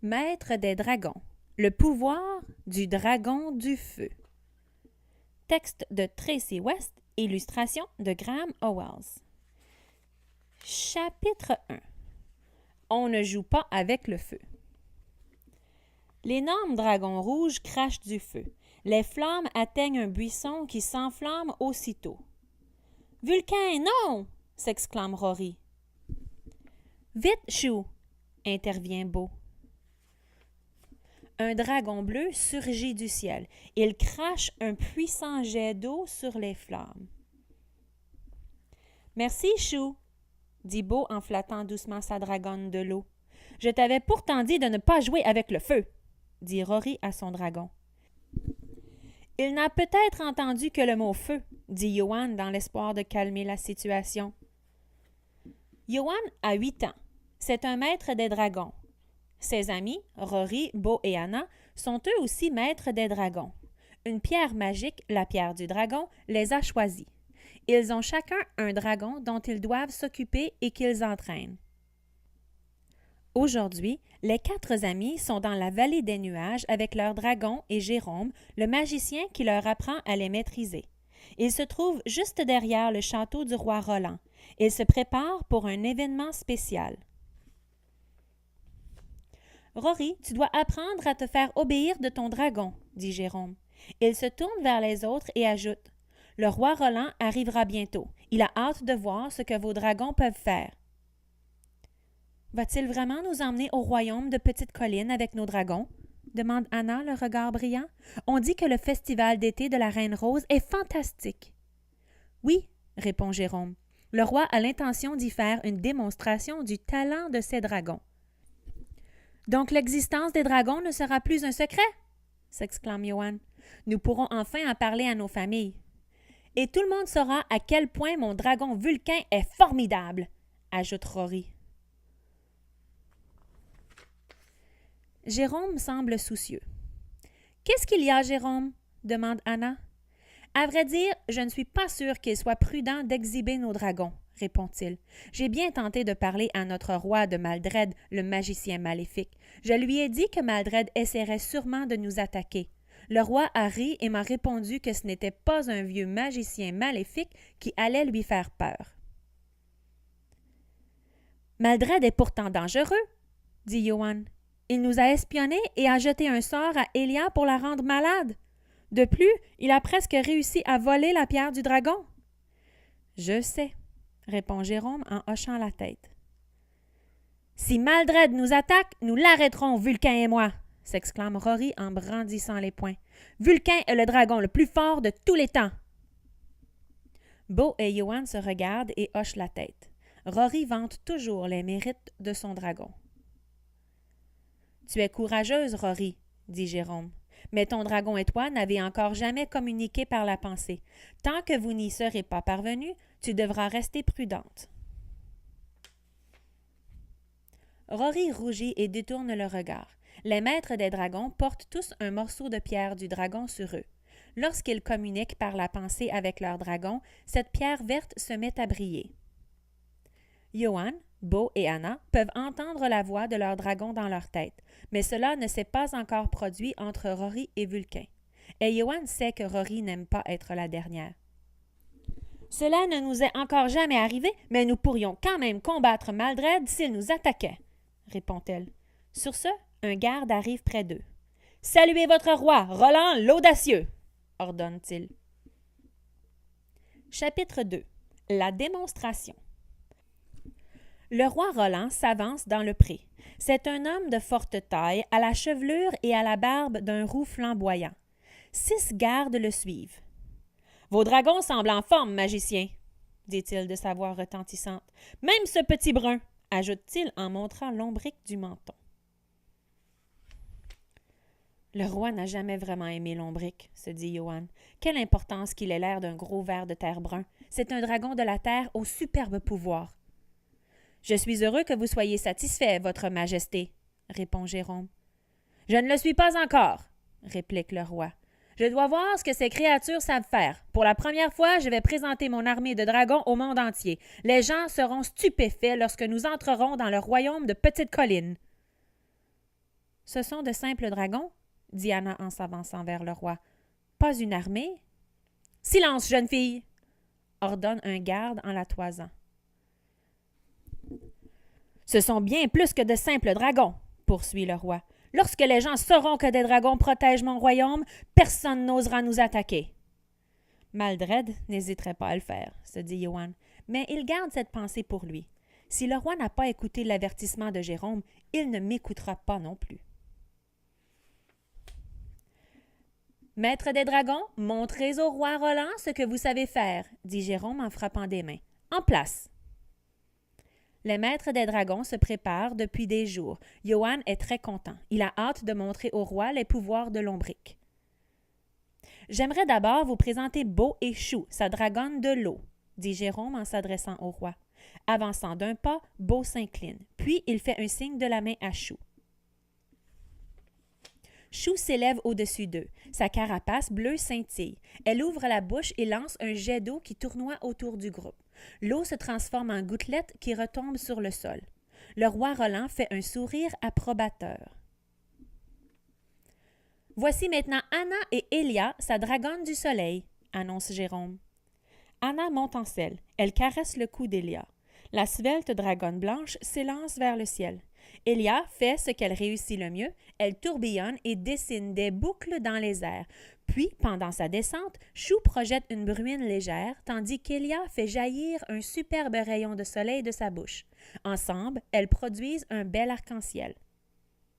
Maître des dragons. Le pouvoir du dragon du feu. Texte de Tracy West, illustration de Graham Howells. Chapitre 1. On ne joue pas avec le feu. L'énorme dragon rouge crache du feu. Les flammes atteignent un buisson qui s'enflamme aussitôt. « Vulcain, non! » s'exclame Rory. « Vite, Chou! » intervient Beau. Un dragon bleu surgit du ciel. Il crache un puissant jet d'eau sur les flammes. « Merci, Chou, » dit Beau en flattant doucement sa dragonne de l'eau. « Je t'avais pourtant dit de ne pas jouer avec le feu, » dit Rory à son dragon. « Il n'a peut-être entendu que le mot feu, » dit Johan dans l'espoir de calmer la situation. Johan a 8 ans. C'est un maître des dragons. Ses amis, Rory, Beau et Anna, sont eux aussi maîtres des dragons. Une pierre magique, la pierre du dragon, les a choisis. Ils ont chacun un dragon dont ils doivent s'occuper et qu'ils entraînent. Aujourd'hui, les 4 amis sont dans la vallée des nuages avec leur dragon et Jérôme, le magicien qui leur apprend à les maîtriser. Ils se trouvent juste derrière le château du roi Roland. Ils se préparent pour un événement spécial. « Rory, tu dois apprendre à te faire obéir de ton dragon, » dit Jérôme. Il se tourne vers les autres et ajoute « Le roi Roland arrivera bientôt. Il a hâte de voir ce que vos dragons peuvent faire. » « Va-t-il vraiment nous emmener au royaume de Petite Colline avec nos dragons? » demande Anna, le regard brillant. « On dit que le festival d'été de la Reine Rose est fantastique. »« Oui, » répond Jérôme. « Le roi a l'intention d'y faire une démonstration du talent de ses dragons. »« Donc l'existence des dragons ne sera plus un secret? » s'exclame Johan. « Nous pourrons enfin en parler à nos familles. »« Et tout le monde saura à quel point mon dragon Vulcain est formidable, » ajoute Rory. Jérôme semble soucieux. « Qu'est-ce qu'il y a, Jérôme? » demande Anna. « À vrai dire, je ne suis pas sûre qu'il soit prudent d'exhiber nos dragons, » répond-il. « J'ai bien tenté de parler à notre roi de Maldred, le magicien maléfique. Je lui ai dit que Maldred essaierait sûrement de nous attaquer. Le roi a ri et m'a répondu que ce n'était pas un vieux magicien maléfique qui allait lui faire peur. »« Maldred est pourtant dangereux, » dit Johan. « Il nous a espionnés et a jeté un sort à Elia pour la rendre malade. De plus, il a presque réussi à voler la pierre du dragon. »« Je sais, » répond Jérôme en hochant la tête. « Si Maldred nous attaque, nous l'arrêterons, Vulcain et moi, » s'exclame Rory en brandissant les poings. « Vulcain est le dragon le plus fort de tous les temps. » Beau et Johan se regardent et hochent la tête. Rory vante toujours les mérites de son dragon. « Tu es courageuse, Rory, » dit Jérôme. « Mais ton dragon et toi n'avez encore jamais communiqué par la pensée. Tant que vous n'y serez pas parvenus, tu devras rester prudente. » Rory rougit et détourne le regard. Les maîtres des dragons portent tous un morceau de pierre du dragon sur eux. Lorsqu'ils communiquent par la pensée avec leur dragon, cette pierre verte se met à briller. Johan, Beau et Anna peuvent entendre la voix de leur dragon dans leur tête, mais cela ne s'est pas encore produit entre Rory et Vulcain. Et Johan sait que Rory n'aime pas être la dernière. « Cela ne nous est encore jamais arrivé, mais nous pourrions quand même combattre Maldred s'il nous attaquait, » répond-elle. Sur ce, un garde arrive près d'eux. « Saluez votre roi, Roland l'audacieux, » ordonne-t-il. Chapitre 2. La démonstration. Le roi Roland s'avance dans le pré. C'est un homme de forte taille, à la chevelure et à la barbe d'un roux flamboyant. 6 gardes le suivent. « Vos dragons semblent en forme, magicien, » dit-il de sa voix retentissante. « Même ce petit brun, » ajoute-t-il en montrant l'ombrique du menton. Le roi n'a jamais vraiment aimé l'ombrique, se dit Johan. Quelle importance qu'il ait l'air d'un gros ver de terre brun. C'est un dragon de la terre au superbe pouvoir. Je suis heureux que vous soyez satisfait, votre majesté, répond Jérôme. Je ne le suis pas encore, réplique le roi. Je dois voir ce que ces créatures savent faire. Pour la première fois, je vais présenter mon armée de dragons au monde entier. Les gens seront stupéfaits lorsque nous entrerons dans le royaume de Petite Colline. Ce sont de simples dragons, dit Anna en s'avançant vers le roi. Pas une armée. Silence, jeune fille, ordonne un garde en la toisant. Ce sont bien plus que de simples dragons, poursuit le roi. Lorsque les gens sauront que des dragons protègent mon royaume, personne n'osera nous attaquer. Maldred n'hésiterait pas à le faire, se dit Johan, mais il garde cette pensée pour lui. Si le roi n'a pas écouté l'avertissement de Jérôme, il ne m'écoutera pas non plus. Maître des dragons, montrez au roi Roland ce que vous savez faire, dit Jérôme en frappant des mains. En place! Les maîtres des dragons se préparent depuis des jours. Johan est très content. Il a hâte de montrer au roi les pouvoirs de Lombric. J'aimerais d'abord vous présenter Beau et Chou, sa dragonne de l'eau, dit Jérôme en s'adressant au roi. Avançant d'un pas, Beau s'incline, puis il fait un signe de la main à Chou. Chou s'élève au-dessus d'eux. Sa carapace bleue scintille. Elle ouvre la bouche et lance un jet d'eau qui tournoie autour du groupe. L'eau se transforme en gouttelettes qui retombent sur le sol. Le roi Roland fait un sourire approbateur. « Voici maintenant Anna et Elia, sa dragonne du soleil, » annonce Jérôme. Anna monte en selle. Elle caresse le cou d'Elia. La svelte dragonne blanche s'élance vers le ciel. Elia fait ce qu'elle réussit le mieux. Elle tourbillonne et dessine des boucles dans les airs. Puis, pendant sa descente, Chou projette une bruine légère, tandis qu'Elia fait jaillir un superbe rayon de soleil de sa bouche. Ensemble, elles produisent un bel arc-en-ciel.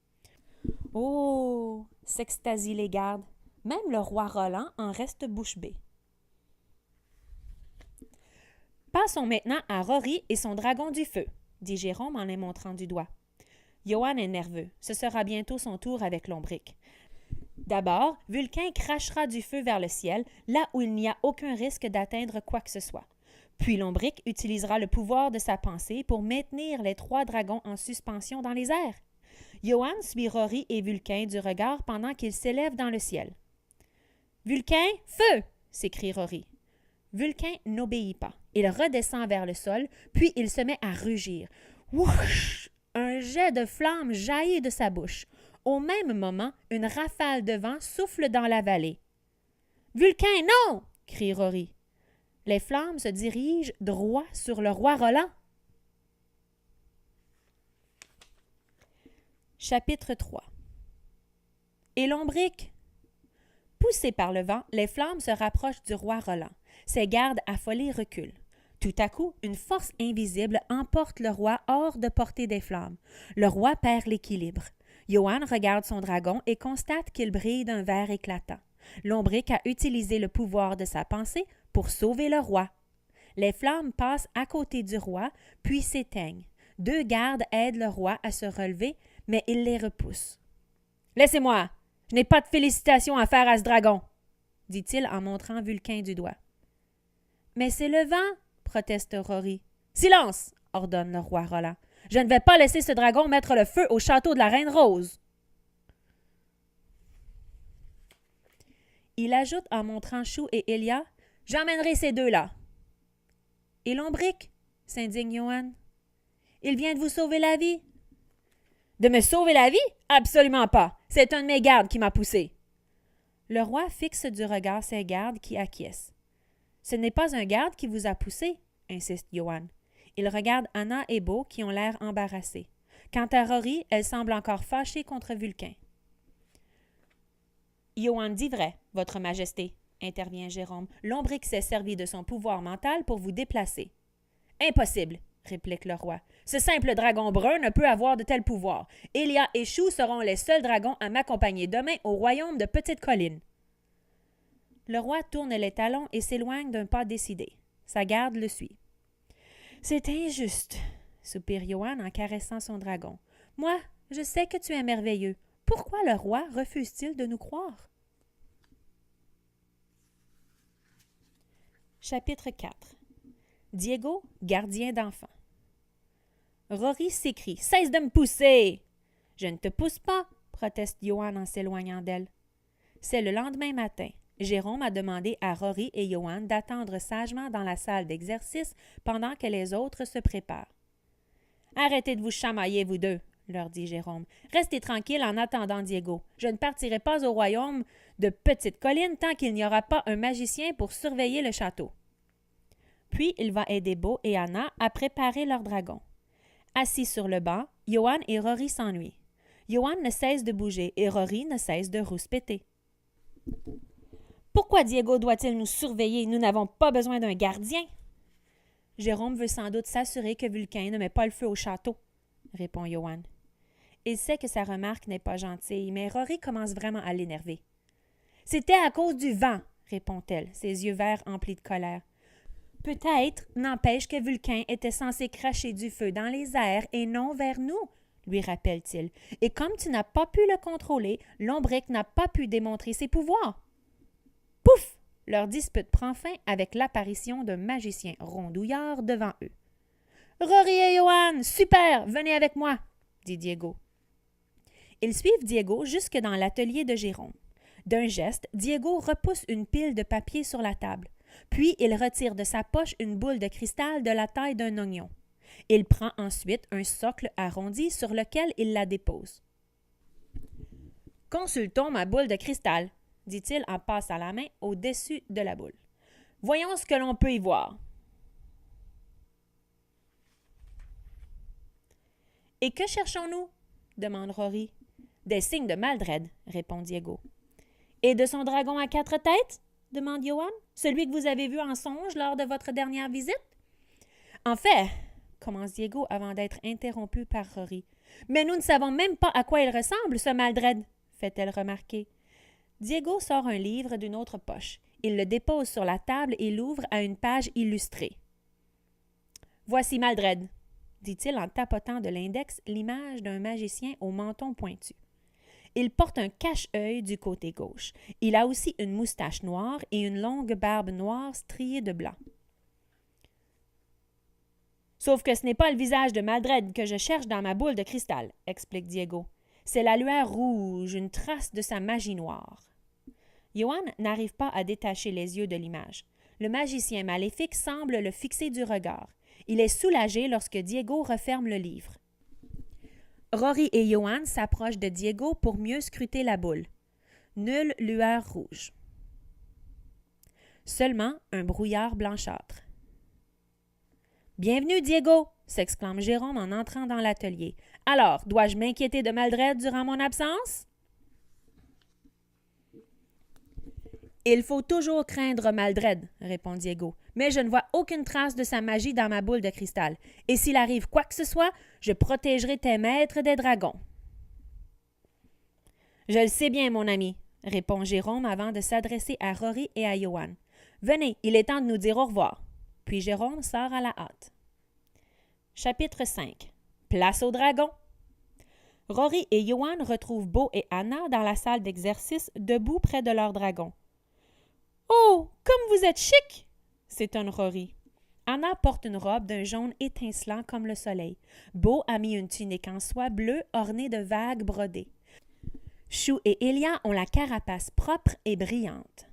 « Oh! » s'extasient les gardes. Même le roi Roland en reste bouche bée. Passons maintenant à Rory et son dragon du feu, dit Jérôme en les montrant du doigt. Johan est nerveux. Ce sera bientôt son tour avec Lombric. D'abord, Vulcain crachera du feu vers le ciel, là où il n'y a aucun risque d'atteindre quoi que ce soit. Puis Lombric utilisera le pouvoir de sa pensée pour maintenir les 3 dragons en suspension dans les airs. Johan suit Rory et Vulcain du regard pendant qu'ils s'élèvent dans le ciel. « Vulcain, feu !» s'écrie Rory. Vulcain n'obéit pas. Il redescend vers le sol, puis il se met à rugir. Wouch! Un jet de flammes jaillit de sa bouche. Au même moment, une rafale de vent souffle dans la vallée. « Vulcain, non !» crie Rory. Les flammes se dirigent droit sur le roi Roland. Chapitre 3. Et Lombric? Poussés par le vent, les flammes se rapprochent du roi Roland. Ses gardes affolés reculent. Tout à coup, une force invisible emporte le roi hors de portée des flammes. Le roi perd l'équilibre. Johan regarde son dragon et constate qu'il brille d'un vert éclatant. Lombric a utilisé le pouvoir de sa pensée pour sauver le roi. Les flammes passent à côté du roi, puis s'éteignent. 2 gardes aident le roi à se relever, mais il les repousse. « Laissez-moi! Je n'ai pas de félicitations à faire à ce dragon! » dit-il en montrant Vulcain du doigt. « Mais c'est le vent! » proteste Rory. « Silence! » ordonne le roi Roland. « Je ne vais pas laisser ce dragon mettre le feu au château de la Reine Rose! » Il ajoute en montrant Chou et Elia, « J'emmènerai ces 2-là. » « Et Lombric? » s'indigne Johan. « Il vient de vous sauver la vie. »« De me sauver la vie? Absolument pas. C'est un de mes gardes qui m'a poussé. » Le roi fixe du regard ses gardes qui acquiescent. « Ce n'est pas un garde qui vous a poussé, » insiste Johan. Il regarde Anna et Beau qui ont l'air embarrassés. Quant à Rory, elle semble encore fâchée contre Vulcain. « Johan dit vrai, votre majesté, » intervient Jérôme. « Lombric s'est servi de son pouvoir mental pour vous déplacer. »« Impossible, » réplique le roi. « Ce simple dragon brun ne peut avoir de tels pouvoirs. Elia et Chou seront les seuls dragons à m'accompagner demain au royaume de Petite Colline. » Le roi tourne les talons et s'éloigne d'un pas décidé. Sa garde le suit. « C'est injuste, » soupire Johan en caressant son dragon. « Moi, je sais que tu es merveilleux. Pourquoi le roi refuse-t-il de nous croire? » Chapitre 4. Diego, gardien d'enfants. Rory s'écrie. « Cesse de me pousser! »« Je ne te pousse pas, » proteste Johan en s'éloignant d'elle. C'est le lendemain matin. Jérôme a demandé à Rory et Johan d'attendre sagement dans la salle d'exercice pendant que les autres se préparent. « Arrêtez de vous chamailler, vous deux, » leur dit Jérôme. Restez tranquilles en attendant Diego. Je ne partirai pas au royaume de Petite Colline tant qu'il n'y aura pas un magicien pour surveiller le château. Puis il va aider Beau et Anna à préparer leur dragon. Assis sur le banc, Johan et Rory s'ennuient. Johan ne cesse de bouger et Rory ne cesse de rouspéter. Pourquoi Diego doit-il nous surveiller? Nous n'avons pas besoin d'un gardien. Jérôme veut sans doute s'assurer que Vulcain ne met pas le feu au château, répond Johan. Il sait que sa remarque n'est pas gentille, mais Rory commence vraiment à l'énerver. C'était à cause du vent, répond-elle, ses yeux verts emplis de colère. Peut-être n'empêche que Vulcain était censé cracher du feu dans les airs et non vers nous, lui rappelle-t-il. Et comme tu n'as pas pu le contrôler, Lombric n'a pas pu démontrer ses pouvoirs. Pouf! Leur dispute prend fin avec l'apparition d'un magicien rondouillard devant eux. « Rory et Johan, super! Venez avec moi! » dit Diego. Ils suivent Diego jusque dans l'atelier de Jérôme. D'un geste, Diego repousse une pile de papier sur la table. Puis il retire de sa poche une boule de cristal de la taille d'un oignon. Il prend ensuite un socle arrondi sur lequel il la dépose. « Consultons ma boule de cristal, » dit-il en passant la main au-dessus de la boule. « Voyons ce que l'on peut y voir. » « Et que cherchons-nous? » demande Rory. « Des signes de Maldred, » répond Diego. « Et de son dragon à 4 têtes? » demande Johan. « Celui que vous avez vu en songe lors de votre dernière visite? » « En fait, » commence Diego avant d'être interrompu par Rory. « Mais nous ne savons même pas à quoi il ressemble, ce Maldred, » fait-elle remarquer. Diego sort un livre d'une autre poche. Il le dépose sur la table et l'ouvre à une page illustrée. « Voici Maldred, » dit-il en tapotant de l'index l'image d'un magicien au menton pointu. Il porte un cache-œil du côté gauche. Il a aussi une moustache noire et une longue barbe noire striée de blanc. « Sauf que ce n'est pas le visage de Maldred que je cherche dans ma boule de cristal, » explique Diego. « C'est la lueur rouge, une trace de sa magie noire. » Johan n'arrive pas à détacher les yeux de l'image. Le magicien maléfique semble le fixer du regard. Il est soulagé lorsque Diego referme le livre. Rory et Johan s'approchent de Diego pour mieux scruter la boule. Nulle lueur rouge. Seulement un brouillard blanchâtre. « Bienvenue, Diego! » s'exclame Jérôme en entrant dans l'atelier. « Alors, dois-je m'inquiéter de Maldred durant mon absence? » « Il faut toujours craindre Maldred, » répond Diego. « Mais je ne vois aucune trace de sa magie dans ma boule de cristal. Et s'il arrive quoi que ce soit, je protégerai tes maîtres des dragons. »« Je le sais bien, mon ami, » répond Jérôme avant de s'adresser à Rory et à Johan. « Venez, il est temps de nous dire au revoir. » Puis Jérôme sort à la hâte. Chapitre 5. Place aux dragons. Rory et Johan retrouvent Beau et Anna dans la salle d'exercice, debout près de leur dragon. « Oh, comme vous êtes chic! » s'étonne Rory. Anna porte une robe d'un jaune étincelant comme le soleil. Beau a mis une tunique en soie bleue ornée de vagues brodées. Chou et Elia ont la carapace propre et brillante.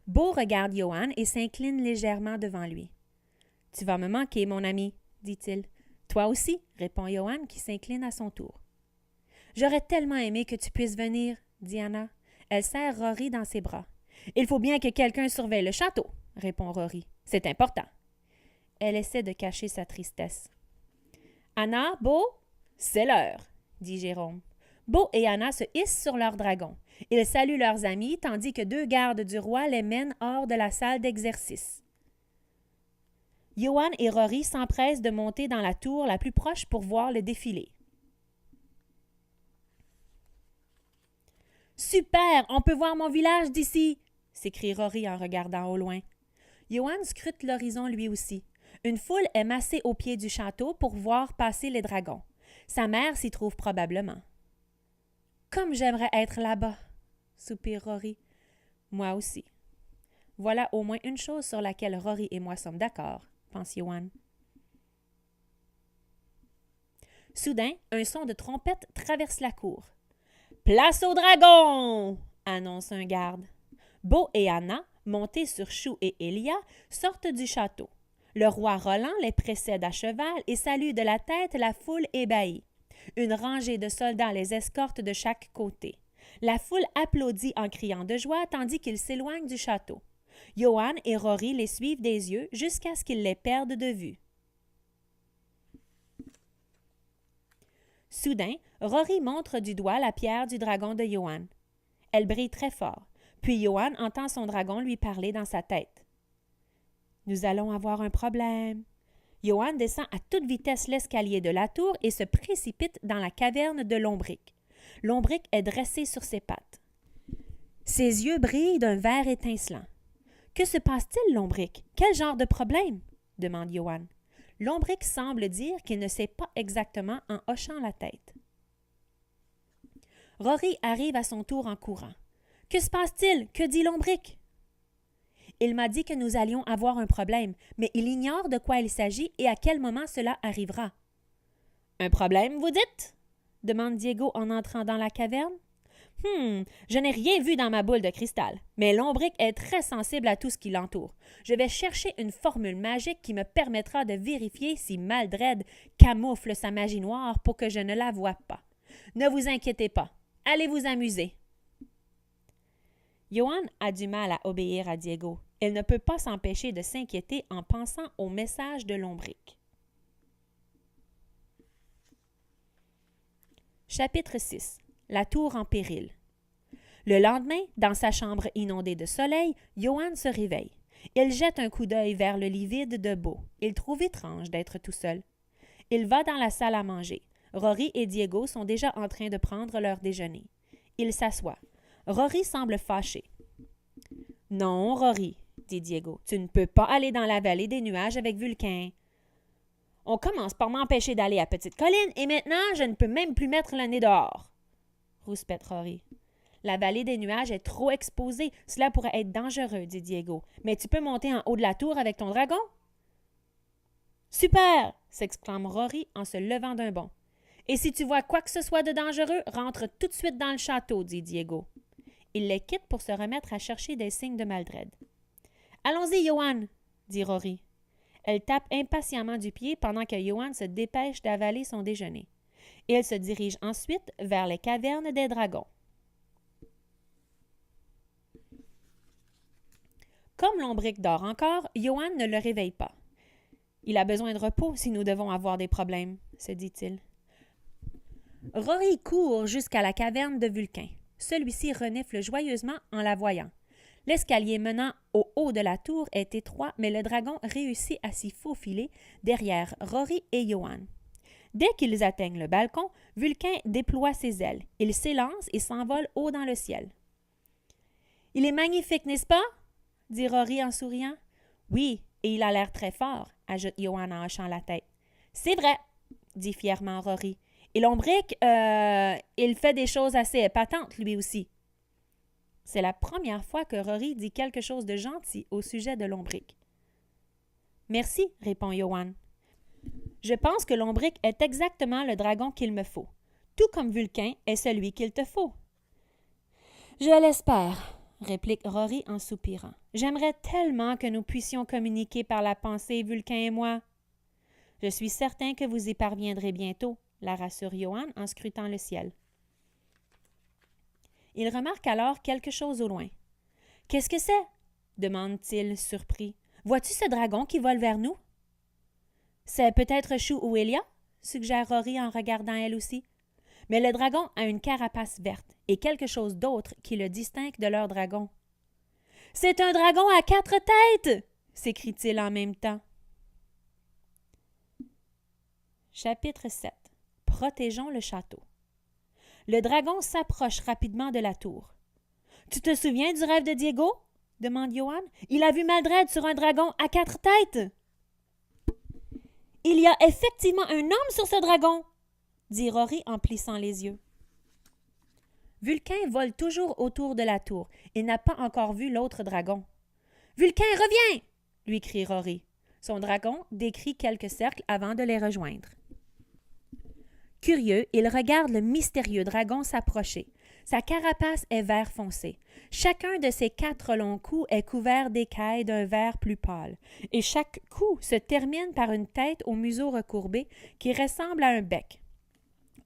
Beau regarde Johan et s'incline légèrement devant lui. « Tu vas me manquer, mon ami, » dit-il. « Toi aussi, » répond Johan qui s'incline à son tour. « J'aurais tellement aimé que tu puisses venir, » dit Anna. Elle serre Rory dans ses bras. « Il faut bien que quelqu'un surveille le château, » répond Rory. « C'est important. » Elle essaie de cacher sa tristesse. « Anna, Beau, c'est l'heure, » dit Jérôme. Beau et Anna se hissent sur leur dragon. Ils saluent leurs amis tandis que 2 gardes du roi les mènent hors de la salle d'exercice. Johan et Rory s'empressent de monter dans la tour la plus proche pour voir le défilé. « Super! On peut voir mon village d'ici! » s'écrie Rory en regardant au loin. Johan scrute l'horizon lui aussi. Une foule est massée au pied du château pour voir passer les dragons. Sa mère s'y trouve probablement. « Comme j'aimerais être là-bas! » soupire Rory. « Moi aussi. » Voilà au moins une chose sur laquelle Rory et moi sommes d'accord, pense Johan. Soudain, un son de trompette traverse la cour. « Place aux dragons !» annonce un garde. Beau et Anna, montés sur Chou et Elia, sortent du château. Le roi Roland les précède à cheval et salue de la tête la foule ébahie. Une rangée de soldats les escorte de chaque côté. La foule applaudit en criant de joie tandis qu'ils s'éloignent du château. Johan et Rory les suivent des yeux jusqu'à ce qu'ils les perdent de vue. Soudain, Rory montre du doigt la pierre du dragon de Johan. Elle brille très fort, puis Johan entend son dragon lui parler dans sa tête. « Nous allons avoir un problème. » Johan descend à toute vitesse l'escalier de la tour et se précipite dans la caverne de Lombric. Lombric est dressé sur ses pattes. Ses yeux brillent d'un vert étincelant. « Que se passe-t-il, Lombric? Quel genre de problème? » demande Johan. Lombric semble dire qu'il ne sait pas exactement en hochant la tête. Rory arrive à son tour en courant. « Que se passe-t-il? Que dit Lombric? » « Il m'a dit que nous allions avoir un problème, mais il ignore de quoi il s'agit et à quel moment cela arrivera. »« Un problème, vous dites? » demande Diego en entrant dans la caverne. « Je n'ai rien vu dans ma boule de cristal, mais Lombric est très sensible à tout ce qui l'entoure. Je vais chercher une formule magique qui me permettra de vérifier si Maldred camoufle sa magie noire pour que je ne la voie pas. Ne vous inquiétez pas, allez vous amuser. » Johan a du mal à obéir à Diego. Elle ne peut pas s'empêcher de s'inquiéter en pensant au message de Lombric. Chapitre 6. La tour en péril. Le lendemain, dans sa chambre inondée de soleil, Johan se réveille. Il jette un coup d'œil vers le lit vide de Beau. Il trouve étrange d'être tout seul. Il va dans la salle à manger. Rory et Diego sont déjà en train de prendre leur déjeuner. Il s'assoit. Rory semble fâché. « Non, Rory, dit Diego, tu ne peux pas aller dans la vallée des nuages avec Vulcain. On commence par m'empêcher d'aller à Petite Colline et maintenant, je ne peux même plus mettre le nez dehors. » rouspète Rory. « La vallée des nuages est trop exposée. Cela pourrait être dangereux, dit Diego. Mais tu peux monter en haut de la tour avec ton dragon? »« Super! » s'exclame Rory en se levant d'un bond. « Et si tu vois quoi que ce soit de dangereux, rentre tout de suite dans le château, dit Diego. » Il les quitte pour se remettre à chercher des signes de Maldred. « Allons-y, Johan, dit Rory. Elle tape impatiemment du pied pendant que Johan se dépêche d'avaler son déjeuner. Et elle se dirige ensuite vers les cavernes des dragons. Comme Lombric dort encore, Johan ne le réveille pas. « Il a besoin de repos si nous devons avoir des problèmes, » se dit-il. Rory court jusqu'à la caverne de Vulcain. Celui-ci renifle joyeusement en la voyant. L'escalier menant au haut de la tour est étroit, mais le dragon réussit à s'y faufiler derrière Rory et Johan. Dès qu'ils atteignent le balcon, Vulcain déploie ses ailes. Il s'élance et s'envole haut dans le ciel. « Il est magnifique, n'est-ce pas? » dit Rory en souriant. « Oui, et il a l'air très fort, » ajoute Johan en hochant la tête. « C'est vrai, » dit fièrement Rory. « Et Lombric, il fait des choses assez épatantes, lui aussi. » C'est la première fois que Rory dit quelque chose de gentil au sujet de Lombric. « Merci, » répond Johan. « Je pense que Lombric est exactement le dragon qu'il me faut, tout comme Vulcain est celui qu'il te faut. »« Je l'espère, » réplique Rory en soupirant. « J'aimerais tellement que nous puissions communiquer par la pensée, Vulcain et moi. »« Je suis certain que vous y parviendrez bientôt, » la rassure Johan en scrutant le ciel. Il remarque alors quelque chose au loin. « Qu'est-ce que c'est? » demande-t-il surpris. « Vois-tu ce dragon qui vole vers nous? »« C'est peut-être Chou ou Elia, » suggère Rory en regardant elle aussi. Mais le dragon a une carapace verte et quelque chose d'autre qui le distingue de leur dragon. « C'est un dragon à 4 têtes! » s'écrie-t-il en même temps. Chapitre 7. Protégeons le château. Le dragon s'approche rapidement de la tour. « Tu te souviens du rêve de Diego? » demande Johan. « Il a vu Maldred sur un dragon à 4 têtes. »« Il y a effectivement un homme sur ce dragon, » dit Rory en plissant les yeux. Vulcain vole toujours autour de la tour. Il n'a pas encore vu l'autre dragon. « Vulcain, reviens !» lui crie Rory. Son dragon décrit quelques cercles avant de les rejoindre. Curieux, il regarde le mystérieux dragon s'approcher. Sa carapace est vert foncé. Chacun de ses 4 longs coups est couvert d'écailles d'un vert plus pâle, et chaque coup se termine par une tête au museau recourbé qui ressemble à un bec.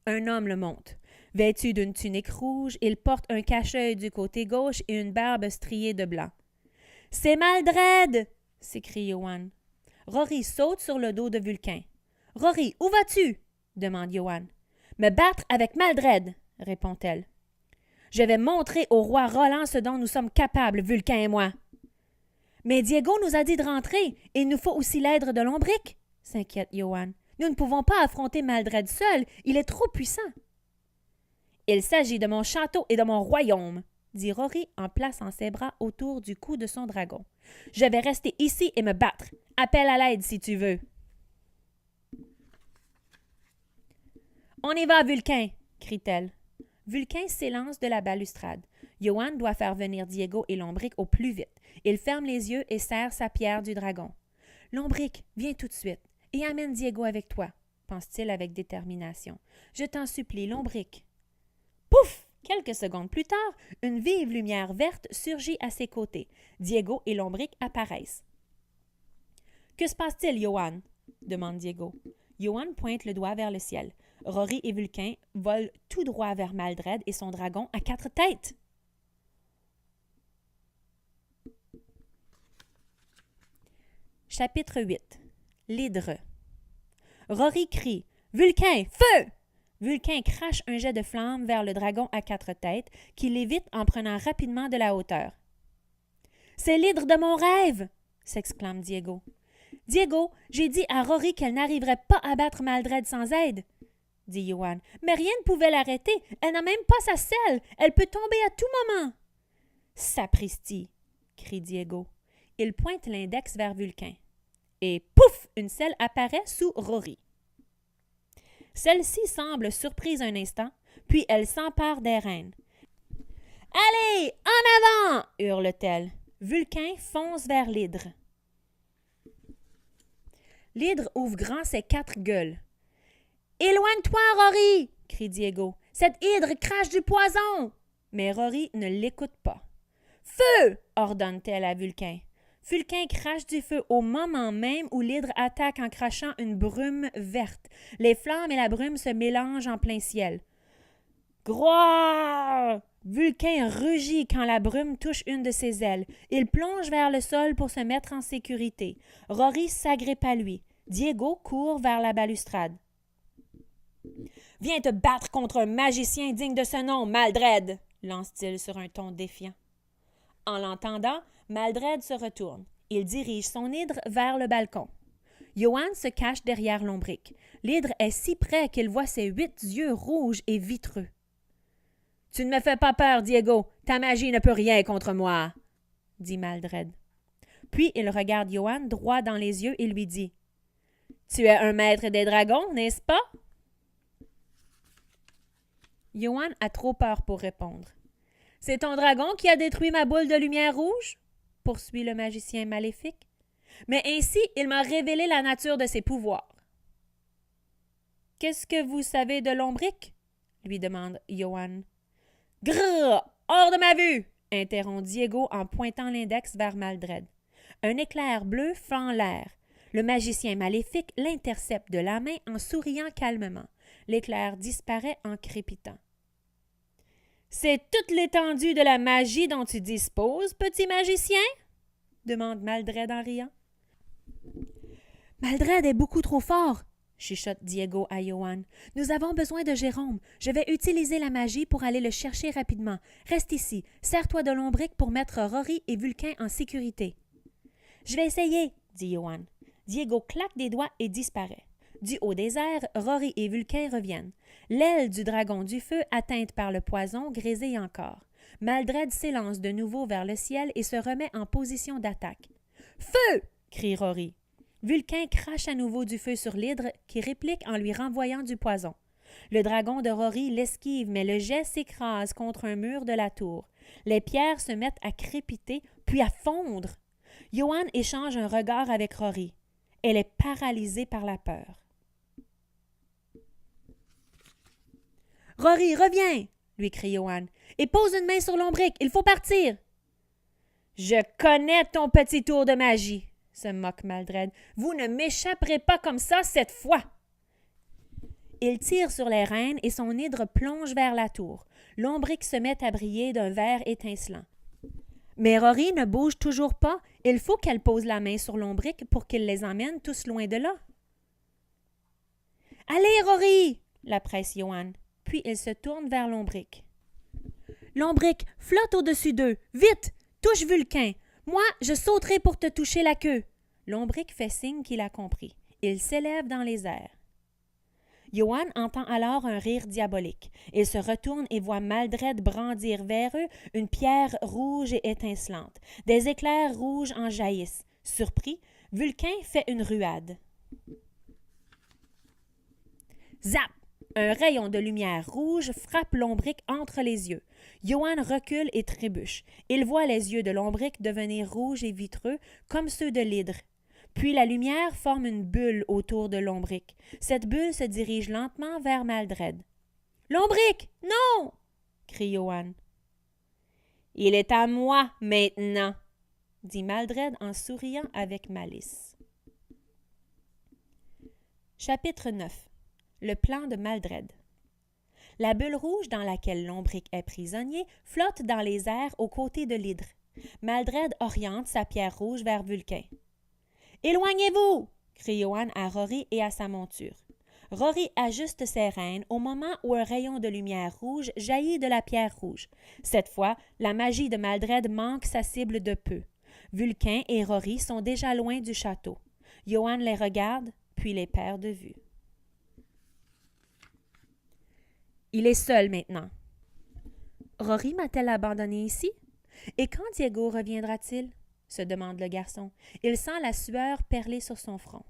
Un homme le monte. Vêtu d'une tunique rouge, il porte un cache-œil du côté gauche et une barbe striée de blanc. « C'est Maldred! » s'écrie Johan. Rory saute sur le dos de Vulcain. « Rory, où vas-tu? » demande Johan. « Me battre avec Maldred, » répond-elle. « Je vais montrer au roi Roland ce dont nous sommes capables, Vulcain et moi. »« Mais Diego nous a dit de rentrer, et il nous faut aussi l'aide de Lombric, » s'inquiète Johan. « Nous ne pouvons pas affronter Maldred seul, il est trop puissant. »« Il s'agit de mon château et de mon royaume, » dit Rory en plaçant ses bras autour du cou de son dragon. « Je vais rester ici et me battre. Appelle à l'aide si tu veux. »« On y va, Vulcain, » crie-t-elle. Vulcain s'élance de la balustrade. Johan doit faire venir Diego et Lombric au plus vite. Il ferme les yeux et serre sa pierre du dragon. « Lombric, viens tout de suite et amène Diego avec toi, » pense-t-il avec détermination. « Je t'en supplie, Lombric. » Pouf! Quelques secondes plus tard, une vive lumière verte surgit à ses côtés. Diego et Lombric apparaissent. « Que se passe-t-il, Johan? » demande Diego. Johan pointe le doigt vers le ciel. Rory et Vulcain volent tout droit vers Maldred et son dragon à 4 têtes. Chapitre 8. L'hydre. Rory crie « Vulcain, feu! » Vulcain crache un jet de flamme vers le dragon à 4 têtes, qui l'évite en prenant rapidement de la hauteur. « C'est l'hydre de mon rêve! » s'exclame Diego. « Diego, j'ai dit à Rory qu'elle n'arriverait pas à battre Maldred sans aide, » dit Johan. « Mais rien ne pouvait l'arrêter. Elle n'a même pas sa selle. Elle peut tomber à tout moment. »« Sapristi! » crie Diego. Il pointe l'index vers Vulcain. Et pouf! Une selle apparaît sous Rory. Celle-ci semble surprise un instant, puis elle s'empare des rênes. « Allez, en avant! » hurle-t-elle. Vulcain fonce vers l'hydre. L'hydre ouvre grand ses 4 gueules. « Éloigne-toi, Rory! » crie Diego. « Cette hydre crache du poison! » Mais Rory ne l'écoute pas. « Feu! » ordonne-t-elle à Vulcain. Vulcain crache du feu au moment même où l'hydre attaque en crachant une brume verte. Les flammes et la brume se mélangent en plein ciel. Groaaaaah! Vulcain rugit quand la brume touche une de ses ailes. Il plonge vers le sol pour se mettre en sécurité. Rory s'agrippe à lui. Diego court vers la balustrade. « Viens te battre contre un magicien digne de ce nom, Maldred! » lance-t-il sur un ton défiant. En l'entendant, Maldred se retourne. Il dirige son hydre vers le balcon. Johan se cache derrière Lombric. L'hydre est si près qu'il voit ses 8 yeux rouges et vitreux. « Tu ne me fais pas peur, Diego. Ta magie ne peut rien contre moi, » dit Maldred. Puis il regarde Johan droit dans les yeux et lui dit « Tu es un maître des dragons, n'est-ce pas? » Johan a trop peur pour répondre. « C'est ton dragon qui a détruit ma boule de lumière rouge? » poursuit le magicien maléfique. « Mais ainsi, il m'a révélé la nature de ses pouvoirs. »« Qu'est-ce que vous savez de Lombric? » lui demande Johan. « Grrr! Hors de ma vue! » interrompt Diego en pointant l'index vers Maldred. Un éclair bleu fend l'air. Le magicien maléfique l'intercepte de la main en souriant calmement. L'éclair disparaît en crépitant. « C'est toute l'étendue de la magie dont tu disposes, petit magicien? » demande Maldred en riant. « Maldred est beaucoup trop fort, » chuchote Diego à Johan. « Nous avons besoin de Jérôme. Je vais utiliser la magie pour aller le chercher rapidement. Reste ici. Sers-toi de Lombric pour mettre Rory et Vulcain en sécurité. »« Je vais essayer, » dit Johan. Diego claque des doigts et disparaît. Du haut des airs, Rory et Vulcain reviennent. L'aile du dragon du feu, atteinte par le poison, grésille encore. Maldred s'élance de nouveau vers le ciel et se remet en position d'attaque. « Feu! » crie Rory. Vulcain crache à nouveau du feu sur l'hydre qui réplique en lui renvoyant du poison. Le dragon de Rory l'esquive, mais le jet s'écrase contre un mur de la tour. Les pierres se mettent à crépiter, puis à fondre. Johan échange un regard avec Rory. Elle est paralysée par la peur. « Rory, reviens! » lui crie Johan. Et pose une main sur Lombric, il faut partir. Je connais ton petit tour de magie, se moque Maldred. Vous ne m'échapperez pas comme ça cette fois. Il tire sur les rênes et son hydre plonge vers la tour. Lombric se met à briller d'un vert étincelant. Mais Rory ne bouge toujours pas. Il faut qu'elle pose la main sur Lombric pour qu'il les emmène tous loin de là. « Allez, Rory! » la presse Johan. Puis il se tourne vers Lombric. « Lombric, flotte au-dessus d'eux! Vite! Touche Vulcain! Moi, je sauterai pour te toucher la queue! » Lombric fait signe qu'il a compris. Il s'élève dans les airs. Johan entend alors un rire diabolique. Il se retourne et voit Maldred brandir vers eux une pierre rouge et étincelante. Des éclairs rouges en jaillissent. Surpris, Vulcain fait une ruade. Zap! Un rayon de lumière rouge frappe Lombric entre les yeux. Johan recule et trébuche. Il voit les yeux de Lombric devenir rouges et vitreux comme ceux de l'hydre. Puis la lumière forme une bulle autour de Lombric. Cette bulle se dirige lentement vers Maldred. « Lombric, non! » crie Johan. « Il est à moi maintenant, » dit Maldred en souriant avec malice. Chapitre 9. Le plan de Maldred. La bulle rouge dans laquelle Lombric est prisonnier flotte dans les airs aux côtés de l'hydre. Maldred oriente sa pierre rouge vers Vulcain. « Éloignez-vous! » crie Johan à Rory et à sa monture. Rory ajuste ses rênes au moment où un rayon de lumière rouge jaillit de la pierre rouge. Cette fois, la magie de Maldred manque sa cible de peu. Vulcain et Rory sont déjà loin du château. Johan les regarde, puis les perd de vue. Il est seul maintenant. Rory m'a-t-elle abandonné ici? Et quand Diego reviendra-t-il? Se demande le garçon. Il sent la sueur perler sur son front.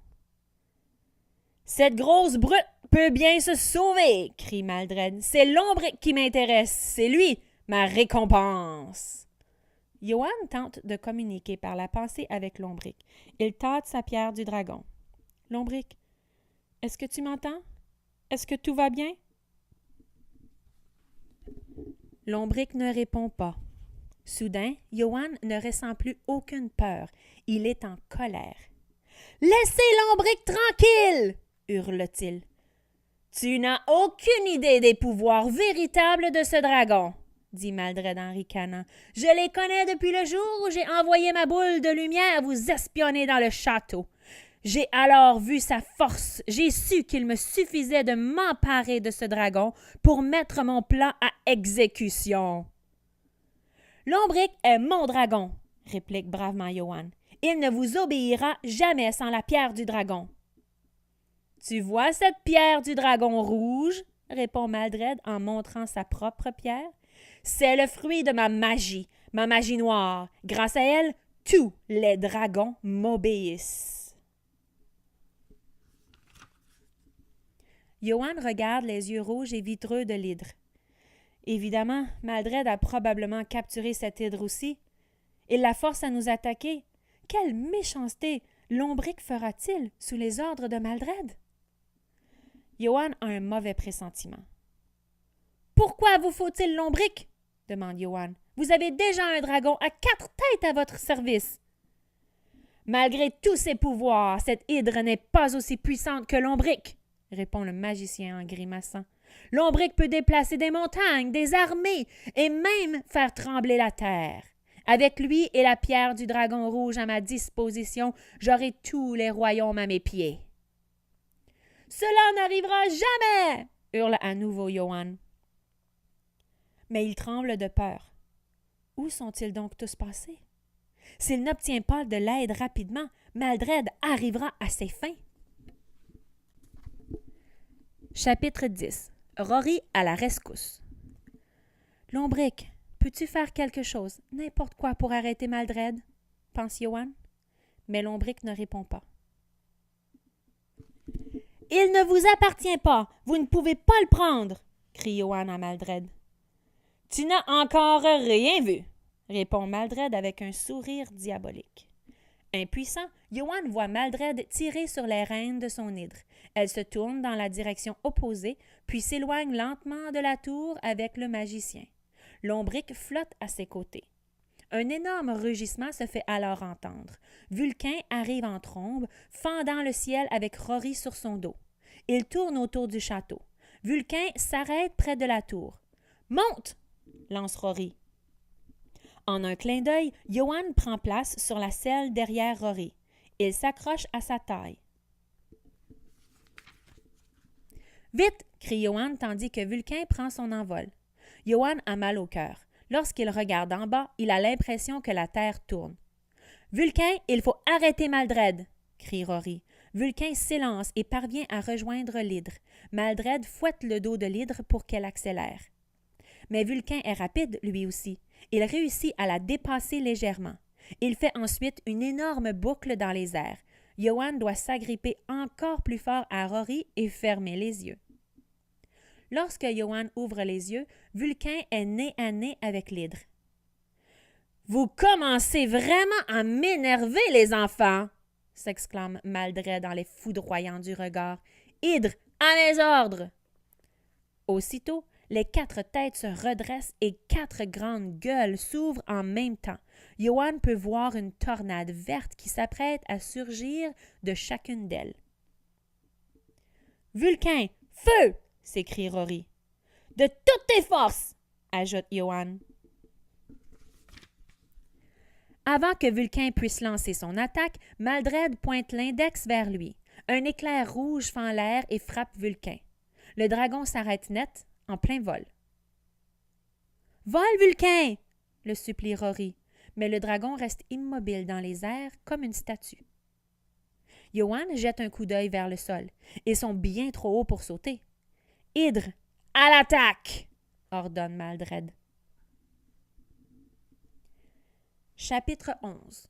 Cette grosse brute peut bien se sauver, crie Maldred. C'est Lombric qui m'intéresse. C'est lui, ma récompense. Johan tente de communiquer par la pensée avec Lombric. Il tâte sa pierre du dragon. Lombric, est-ce que tu m'entends? Est-ce que tout va bien? Lombric ne répond pas. Soudain, Johan ne ressent plus aucune peur. Il est en colère. « Laissez Lombric tranquille! » hurle-t-il. « Tu n'as aucune idée des pouvoirs véritables de ce dragon, » dit Maldred en ricanant. « Je les connais depuis le jour où j'ai envoyé ma boule de lumière vous espionner dans le château. J'ai alors vu sa force. J'ai su qu'il me suffisait de m'emparer de ce dragon pour mettre mon plan à exécution. » « Lombric est mon dragon, » réplique bravement Johan. « Il ne vous obéira jamais sans la pierre du dragon. »« Tu vois cette pierre du dragon rouge, » répond Maldred en montrant sa propre pierre. « C'est le fruit de ma magie noire. Grâce à elle, tous les dragons m'obéissent. » Johan regarde les yeux rouges et vitreux de l'hydre. Évidemment, Maldred a probablement capturé cet hydre aussi. Il la force à nous attaquer. Quelle méchanceté Lombric fera-t-il sous les ordres de Maldred? Johan a un mauvais pressentiment. « Pourquoi vous faut-il Lombric? » demande Johan. « Vous avez déjà un dragon à 4 têtes à votre service. » Malgré tous ses pouvoirs, cette hydre n'est pas aussi puissante que Lombric, répond le magicien en grimaçant. Lombric peut déplacer des montagnes, des armées et même faire trembler la terre. Avec lui et la pierre du dragon rouge à ma disposition, j'aurai tous les royaumes à mes pieds. « Cela n'arrivera jamais! » hurle à nouveau Johan. Mais il tremble de peur. Où sont-ils donc tous passés? S'il n'obtient pas de l'aide rapidement, Maldred arrivera à ses fins. Chapitre 10. Rory à la rescousse. « Lombric, peux-tu faire quelque chose, n'importe quoi pour arrêter Maldred? » pense Johan. Mais Lombric ne répond pas. « Il ne vous appartient pas, vous ne pouvez pas le prendre, » crie Johan à Maldred. « Tu n'as encore rien vu, » répond Maldred avec un sourire diabolique. Impuissant, Yoann voit Maldred tirer sur les rênes de son hydre. Elle se tourne dans la direction opposée, puis s'éloigne lentement de la tour avec le magicien. Lombric flotte à ses côtés. Un énorme rugissement se fait alors entendre. Vulcain arrive en trombe, fendant le ciel avec Rory sur son dos. Il tourne autour du château. Vulcain s'arrête près de la tour. « Monte !» lance Rory. En un clin d'œil, Yoann prend place sur la selle derrière Rory. Il s'accroche à sa taille. « Vite !» crie Yoann tandis que Vulcain prend son envol. Yoann a mal au cœur. Lorsqu'il regarde en bas, il a l'impression que la terre tourne. « Vulcain, il faut arrêter Maldred !» crie Rory. Vulcain s'élance et parvient à rejoindre l'hydre. Maldred fouette le dos de l'hydre pour qu'elle accélère. Mais Vulcain est rapide, lui aussi. Il réussit à la dépasser légèrement. Il fait ensuite une énorme boucle dans les airs. Yoann doit s'agripper encore plus fort à Rory et fermer les yeux. Lorsque Yoann ouvre les yeux, Vulcain est nez à nez avec l'hydre. « Vous commencez vraiment à m'énerver, les enfants! » s'exclame Maldred en les foudroyant du regard. « Hydre, à mes ordres! » Aussitôt, les 4 têtes se redressent et 4 grandes gueules s'ouvrent en même temps. Yoann peut voir une tornade verte qui s'apprête à surgir de chacune d'elles. « Vulcain, feu! » s'écrie Rory. « De toutes tes forces! » ajoute Yoann. Avant que Vulcain puisse lancer son attaque, Maldred pointe l'index vers lui. Un éclair rouge fend l'air et frappe Vulcain. Le dragon s'arrête net, en plein vol. « Vole, Vulcain !» le supplie Rory, mais le dragon reste immobile dans les airs comme une statue. Yoann jette un coup d'œil vers le sol. Ils sont bien trop hauts pour sauter. « Hydre, à l'attaque !» ordonne Maldred. Chapitre 11.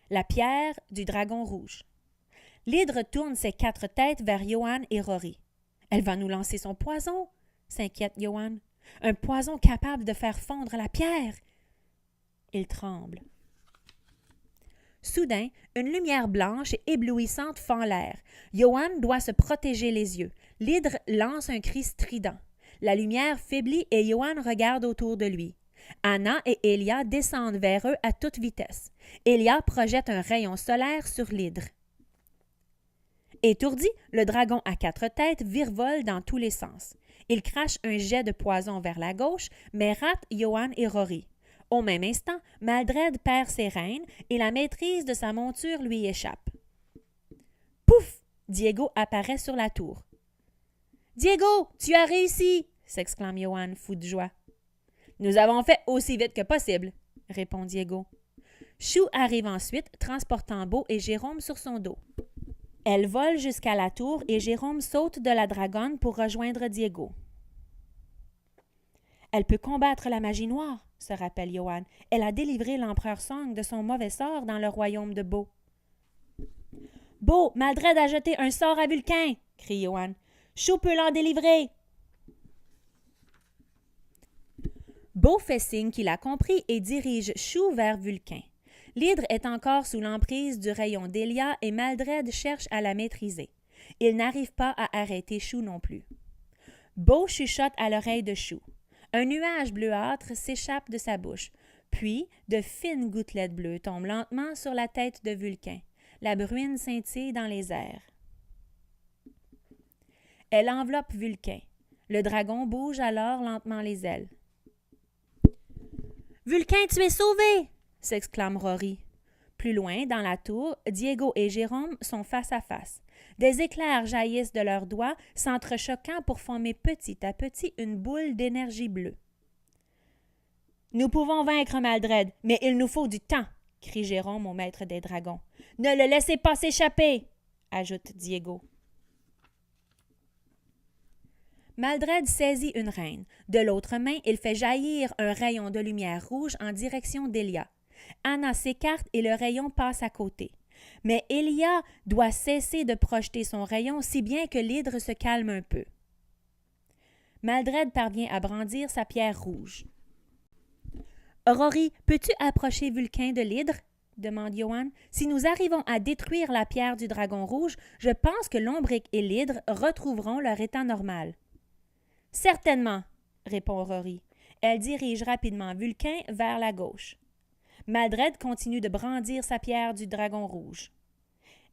La pierre du dragon rouge. L'hydre tourne ses 4 têtes vers Yoann et Rory. « Elle va nous lancer son poison !» s'inquiète Yoann. « Un poison capable de faire fondre la pierre !» Il tremble. Soudain, une lumière blanche et éblouissante fend l'air. Yoann doit se protéger les yeux. L'hydre lance un cri strident. La lumière faiblit et Yoann regarde autour de lui. Anna et Elia descendent vers eux à toute vitesse. Elia projette un rayon solaire sur l'hydre. Étourdi, le dragon à 4 têtes virevole dans tous les sens. Il crache un jet de poison vers la gauche, mais rate Yoann et Rory. Au même instant, Maldred perd ses rênes et la maîtrise de sa monture lui échappe. Pouf! Diego apparaît sur la tour. « Diego, tu as réussi! » s'exclame Yoann, fou de joie. « Nous avons fait aussi vite que possible, » répond Diego. Chou arrive ensuite, transportant Beau et Jérôme sur son dos. Elle vole jusqu'à la tour et Jérôme saute de la dragonne pour rejoindre Diego. « Elle peut combattre la magie noire, » se rappelle Yoann. « Elle a délivré l'empereur Song de son mauvais sort dans le royaume de Beau. »« Beau, Maldred a jeté un sort à Vulcain !» crie Yoann. « Chou peut l'en délivrer !» Beau fait signe qu'il a compris et dirige Chou vers Vulcain. L'hydre est encore sous l'emprise du rayon d'Elia et Maldred cherche à la maîtriser. Il n'arrive pas à arrêter Chou non plus. Beau chuchote à l'oreille de Chou. Un nuage bleuâtre s'échappe de sa bouche. Puis, de fines gouttelettes bleues tombent lentement sur la tête de Vulcain. La bruine scintille dans les airs. Elle enveloppe Vulcain. Le dragon bouge alors lentement les ailes. « Vulcain, tu es sauvé !» s'exclame Rory. Plus loin, dans la tour, Diego et Jérôme sont face à face. Des éclairs jaillissent de leurs doigts, s'entrechoquant pour former petit à petit une boule d'énergie bleue. « Nous pouvons vaincre Maldred, mais il nous faut du temps !» crie Jérôme au maître des dragons. « Ne le laissez pas s'échapper !» ajoute Diego. Maldred saisit une reine. De l'autre main, il fait jaillir un rayon de lumière rouge en direction d'Elia. Anna s'écarte et le rayon passe à côté. Mais Elia doit cesser de projeter son rayon si bien que l'hydre se calme un peu. Maldred parvient à brandir sa pierre rouge. « Rory, peux-tu approcher Vulcain de l'hydre? » demande Johan. Si nous arrivons à détruire la pierre du dragon rouge, je pense que Lombric et l'hydre retrouveront leur état normal. Certainement, répond Rory. Elle dirige rapidement Vulcain vers la gauche. Maldred continue de brandir sa pierre du dragon rouge.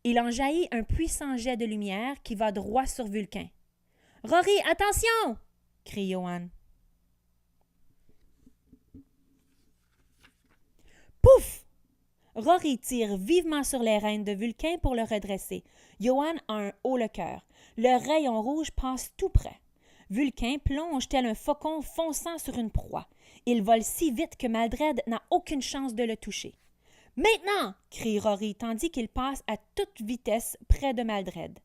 Il en jaillit un puissant jet de lumière qui va droit sur Vulcain. « Rory, attention! » crie Johan. Pouf! Rory tire vivement sur les rênes de Vulcain pour le redresser. Johan a un haut le cœur. Le rayon rouge passe tout près. Vulcain plonge tel un faucon fonçant sur une proie. Il vole si vite que Maldred n'a aucune chance de le toucher. « Maintenant! » crie Rory tandis qu'il passe à toute vitesse près de Maldred.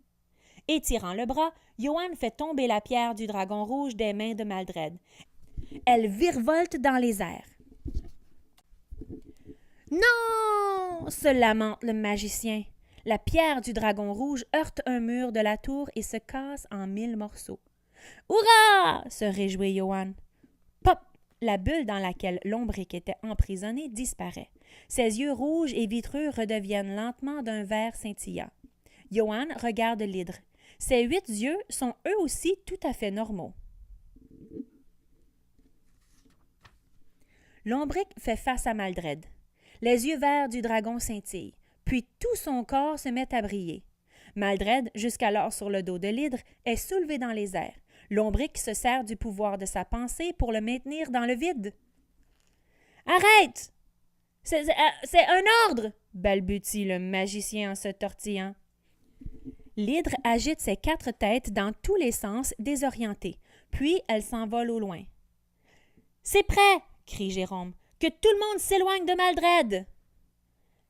Étirant le bras, Johan fait tomber la pierre du dragon rouge des mains de Maldred. Elle virevolte dans les airs. « Non! » se lamente le magicien. La pierre du dragon rouge heurte un mur de la tour et se casse en 1000 morceaux. « Hurrah! » se réjouit Johan. Pop! La bulle dans laquelle Lombric était emprisonné disparaît. Ses yeux rouges et vitreux redeviennent lentement d'un vert scintillant. Johan regarde l'hydre. Ses 8 yeux sont eux aussi tout à fait normaux. Lombric fait face à Maldred. Les yeux verts du dragon scintillent, puis tout son corps se met à briller. Maldred, jusqu'alors sur le dos de l'hydre, est soulevée dans les airs. Lombric se sert du pouvoir de sa pensée pour le maintenir dans le vide. « Arrête! C'est un ordre! » balbutie le magicien en se tortillant. L'hydre agite ses 4 têtes dans tous les sens, désorientée. Puis elle s'envole au loin. « C'est prêt! » crie Jérôme. « Que tout le monde s'éloigne de Maldred! »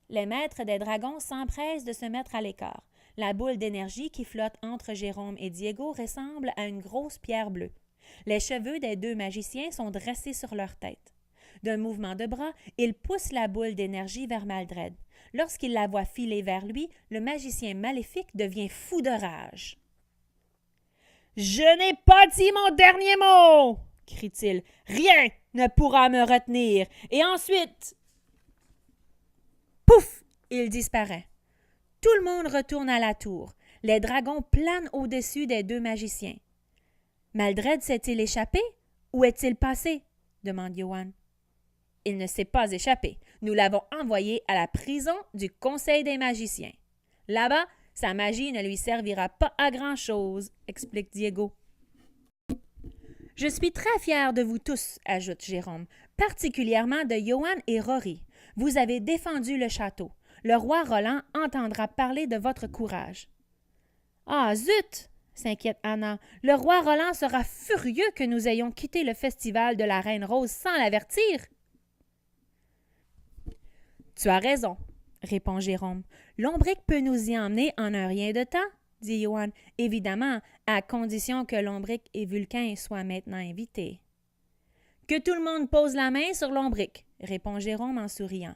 Les maîtres des dragons s'empressent de se mettre à l'écart. La boule d'énergie qui flotte entre Jérôme et Diego ressemble à une grosse pierre bleue. Les cheveux des 2 magiciens sont dressés sur leur tête. D'un mouvement de bras, il pousse la boule d'énergie vers Maldred. Lorsqu'il la voit filer vers lui, le magicien maléfique devient fou de rage. « Je n'ai pas dit mon dernier mot! » crie-t-il. « Rien ne pourra me retenir. Et ensuite... » Pouf! Il disparaît. Tout le monde retourne à la tour. Les dragons planent au-dessus des 2 magiciens. « Maldred s'est-il échappé? Où est-il passé? » demande Johan. « Il ne s'est pas échappé. Nous l'avons envoyé à la prison du Conseil des magiciens. Là-bas, sa magie ne lui servira pas à grand-chose, » explique Diego. « Je suis très fier de vous tous, » ajoute Jérôme, « particulièrement de Johan et Rory. Vous avez défendu le château. Le roi Roland entendra parler de votre courage. »« Ah, zut! » s'inquiète Anna. « Le roi Roland sera furieux que nous ayons quitté le festival de la Reine Rose sans l'avertir. » « Tu as raison, » répond Jérôme. « Lombric peut nous y emmener en un rien de temps, » dit Johan. « Évidemment, à condition que Lombric et Vulcain soient maintenant invités. »« Que tout le monde pose la main sur Lombric, » répond Jérôme en souriant.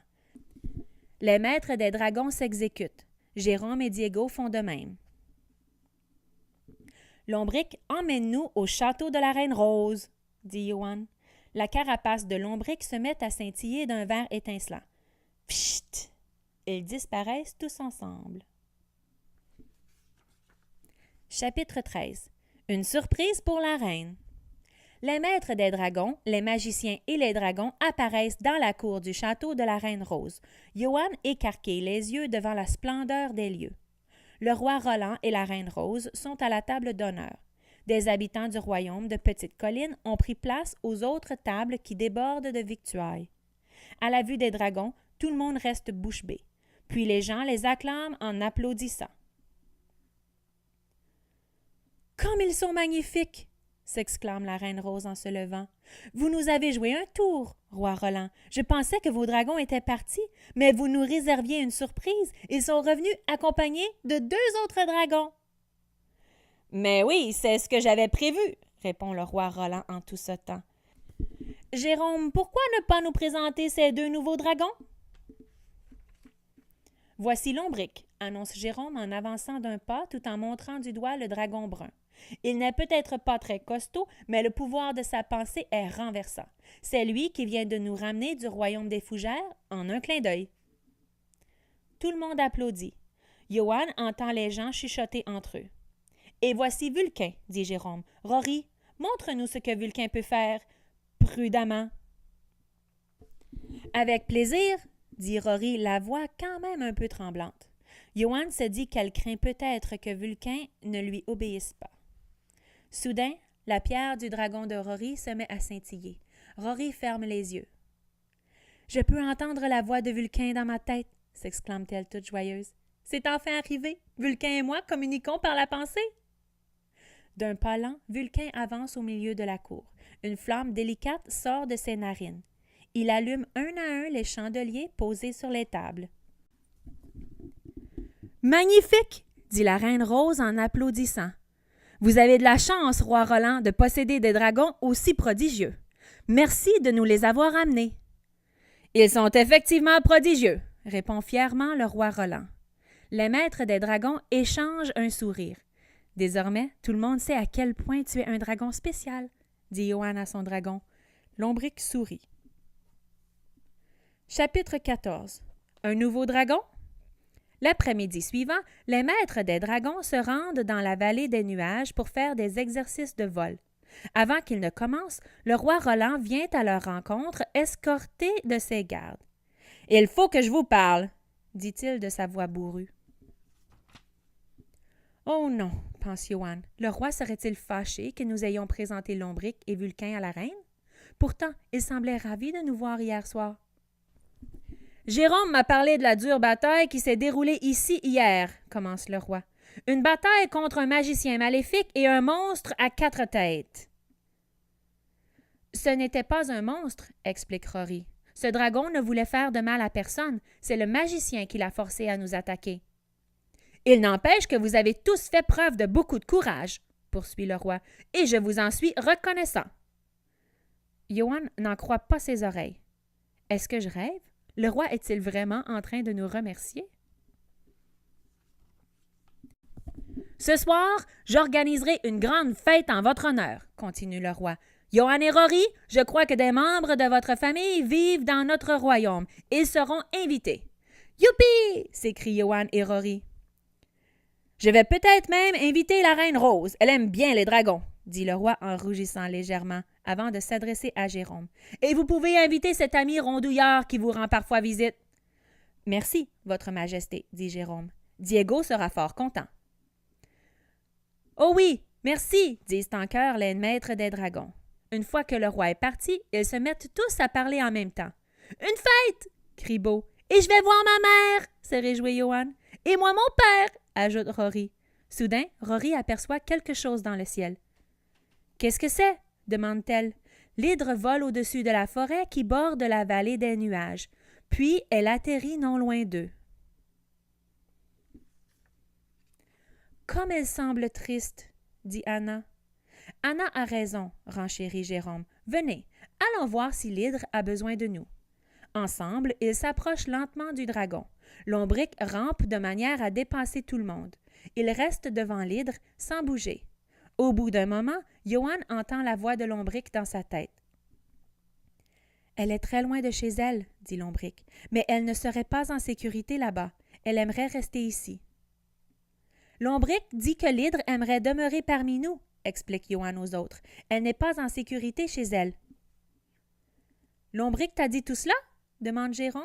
Les maîtres des dragons s'exécutent. Jérôme et Diego font de même. « Lombric, emmène-nous au château de la Reine Rose, » dit Johan. La carapace de Lombric se met à scintiller d'un vert étincelant. Pchit! Ils disparaissent tous ensemble. Chapitre 13. Une surprise pour la reine. Les maîtres des dragons, les magiciens et les dragons apparaissent dans la cour du château de la Reine Rose. Johan écarquille les yeux devant la splendeur des lieux. Le roi Roland et la Reine Rose sont à la table d'honneur. Des habitants du royaume de Petite Colline ont pris place aux autres tables qui débordent de victuailles. À la vue des dragons, tout le monde reste bouche bée. Puis les gens les acclament en applaudissant. « Comme ils sont magnifiques! » s'exclame la Reine Rose en se levant. « Vous nous avez joué un tour, roi Roland. Je pensais que vos dragons étaient partis, mais vous nous réserviez une surprise. Ils sont revenus accompagnés de 2 autres dragons. »« Mais oui, c'est ce que j'avais prévu, » répond le roi Roland en tout sautant. « Jérôme, pourquoi ne pas nous présenter ces 2 nouveaux dragons? » « Voici Lombric, » annonce Jérôme en avançant d'un pas tout en montrant du doigt le dragon brun. Il n'est peut-être pas très costaud, mais le pouvoir de sa pensée est renversant. C'est lui qui vient de nous ramener du royaume des fougères en un clin d'œil. Tout le monde applaudit. Johan entend les gens chuchoter entre eux. « Et voici Vulcain, » dit Jérôme. « Rory, montre-nous ce que Vulcain peut faire. Prudemment. »« Avec plaisir, » dit Rory, la voix quand même un peu tremblante. Johan se dit qu'elle craint peut-être que Vulcain ne lui obéisse pas. Soudain, la pierre du dragon de Rory se met à scintiller. Rory ferme les yeux. « Je peux entendre la voix de Vulcain dans ma tête, » s'exclame-t-elle toute joyeuse. « C'est enfin arrivé. Vulcain et moi communiquons par la pensée. » D'un pas lent, Vulcain avance au milieu de la cour. Une flamme délicate sort de ses narines. Il allume un à un les chandeliers posés sur les tables. « Magnifique! » dit la reine Rose en applaudissant. « Vous avez de la chance, roi Roland, de posséder des dragons aussi prodigieux. Merci de nous les avoir amenés. »« Ils sont effectivement prodigieux, » répond fièrement le roi Roland. Les maîtres des dragons échangent un sourire. « Désormais, tout le monde sait à quel point tu es un dragon spécial, » dit Johan à son dragon. Lombric sourit. Chapitre 14. Un nouveau dragon? L'après-midi suivant, les maîtres des dragons se rendent dans la vallée des nuages pour faire des exercices de vol. Avant qu'ils ne commencent, le roi Roland vient à leur rencontre, escorté de ses gardes. « Il faut que je vous parle, » dit-il de sa voix bourrue. « Oh non, » pense Johan, « le roi serait-il fâché que nous ayons présenté Lombric et Vulcain à la reine? Pourtant, il semblait ravi de nous voir hier soir. » Jérôme m'a parlé de la dure bataille qui s'est déroulée ici hier, commence le roi. Une bataille contre un magicien maléfique et un monstre à 4 têtes. Ce n'était pas un monstre, explique Rory. Ce dragon ne voulait faire de mal à personne. C'est le magicien qui l'a forcé à nous attaquer. Il n'empêche que vous avez tous fait preuve de beaucoup de courage, poursuit le roi, et je vous en suis reconnaissant. Johan n'en croit pas ses oreilles. Est-ce que je rêve? Le roi est-il vraiment en train de nous remercier? Ce soir, j'organiserai une grande fête en votre honneur, continue le roi. Johan et Rory, je crois que des membres de votre famille vivent dans notre royaume. Ils seront invités. Youpi! S'écrient Johan et Rory. Je vais peut-être même inviter la reine Rose. Elle aime bien les dragons, dit le roi en rougissant légèrement, avant de s'adresser à Jérôme. Et vous pouvez inviter cet ami rondouillard qui vous rend parfois visite. Merci, votre majesté, dit Jérôme. Diego sera fort content. Oh oui, merci, disent en chœur les maîtres des dragons. Une fois que le roi est parti, ils se mettent tous à parler en même temps. Une fête! Crie Beau. Et je vais voir ma mère! Se réjouit Johan. Et moi mon père! Ajoute Rory. Soudain, Rory aperçoit quelque chose dans le ciel. Qu'est-ce que c'est? Demande-t-elle. L'hydre vole au-dessus de la forêt qui borde la vallée des nuages. Puis elle atterrit non loin d'eux. Comme elle semble triste, dit Anna. Anna a raison, renchérit Jérôme. Venez, allons voir si l'hydre a besoin de nous. Ensemble, ils s'approchent lentement du dragon. Lombric rampe de manière à dépasser tout le monde. Il reste devant l'hydre, sans bouger. Au bout d'un moment, Johan entend la voix de Lombric dans sa tête. « Elle est très loin de chez elle, » dit Lombric, « mais elle ne serait pas en sécurité là-bas. Elle aimerait rester ici. » Lombric dit que l'hydre aimerait demeurer parmi nous, explique Johan aux autres. Elle n'est pas en sécurité chez elle. Lombric t'a dit tout cela? Demande Jérôme.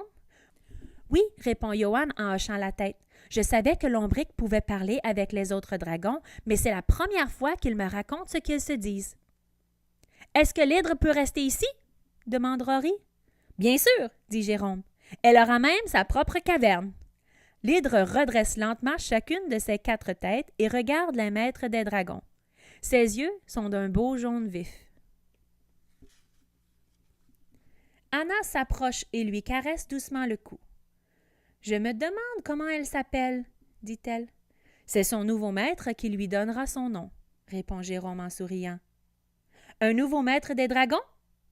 Oui, répond Johan en hochant la tête. Je savais que Lombric pouvait parler avec les autres dragons, mais c'est la première fois qu'il me raconte ce qu'ils se disent. Est-ce que l'hydre peut rester ici? Demande Rory. Bien sûr, dit Jérôme. Elle aura même sa propre caverne. L'hydre redresse lentement chacune de ses 4 têtes et regarde les maîtres des dragons. Ses yeux sont d'un beau jaune vif. Anna s'approche et lui caresse doucement le cou. « Je me demande comment elle s'appelle, » dit-elle. « C'est son nouveau maître qui lui donnera son nom, » répond Jérôme en souriant. « Un nouveau maître des dragons? »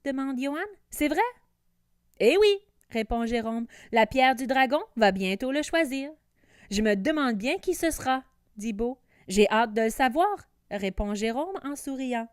demande Johan. « C'est vrai? »« Eh oui, » répond Jérôme. « La pierre du dragon va bientôt le choisir. »« Je me demande bien qui ce sera, » dit Beau. « J'ai hâte de le savoir, » répond Jérôme en souriant.